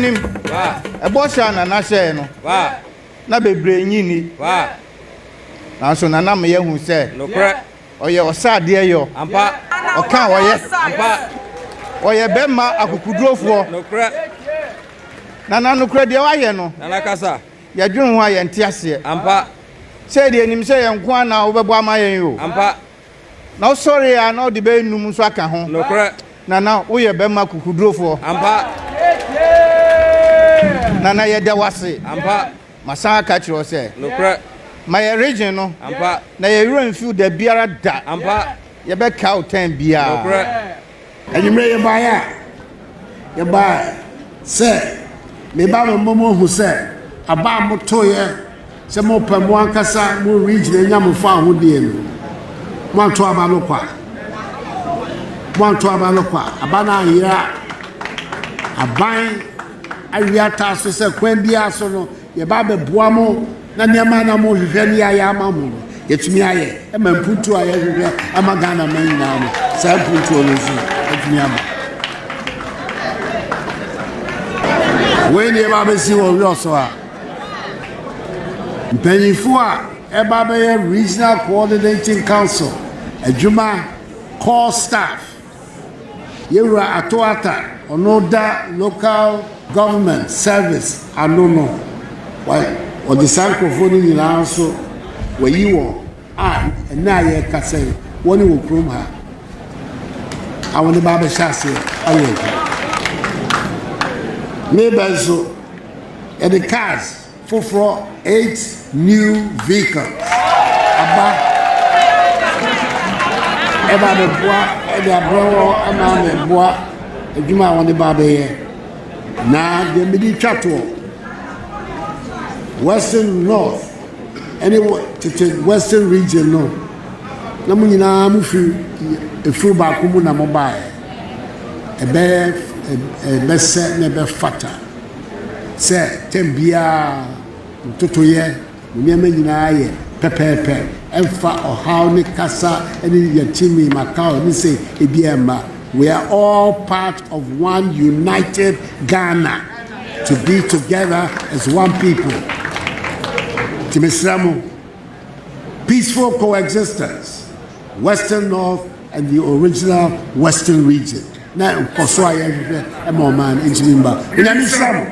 Anim. A bosha na na share no. Na bebre nyini. Na so na na me hu se. Nokra. Oye osade yo. Ampa. Oka oye. Ampa. Oye bema akukudrofo. Nokra. Na nokra de wa ye no. Na kasa. Ya dwun ho aye nte ase. Ampa. Say de nim say yenko ana wo bebo amayen yo. Ampa. Na sorry ya na de be num so aka ho. Nokra. Na wo ye bema akukudrofo. Ampa. Na ye de wase. Ampa. Masa ka kiro say. Nokra. My region no. Ampa. Na ye run feel the biara da. Ampa. Ye be ka 10 bia. Nokra. Anymre ye baya. Ye ba say me ba mo hu say aba mo to ye se mo pa mo ankasa mo region nyamfo ahodie no. Mo anto aba no kwa. Aba na yira. Aban awiata so se kwan bia so no ye ba be boa mo na niam na mo hwehwe ne ya ama mo yetumi aye e ma mputu aye hwehwe ama Ghana man na mo sa mputu no so yetumi ama we ne ba be si wo wi so a mpanyifo a e ba be regional coordinating council adwuma core staff yewura atoata onoda local government service anono why or the microphone ni na so wayi wo na ye kase woni wo krom ha awon ba be shase aye me benzo and the cars for 8 new vehicles aba eba be boa e da bro ama me boa edwuma won ba be ye na de midi twato Western North anyway to Western region no na mo nyina mo fi efuru ba ko mu na mo ba e be se ne be fata se tembia totoye me nyina ye pepepe emfa ohaw ne kasa eni yatimi makao ni say ebiema. We are all part of one united Ghana to be together as one people. Timisramo, peaceful coexistence, Western North and the original Western region. Now, Koswaya, man, Inchimba. Timisramo.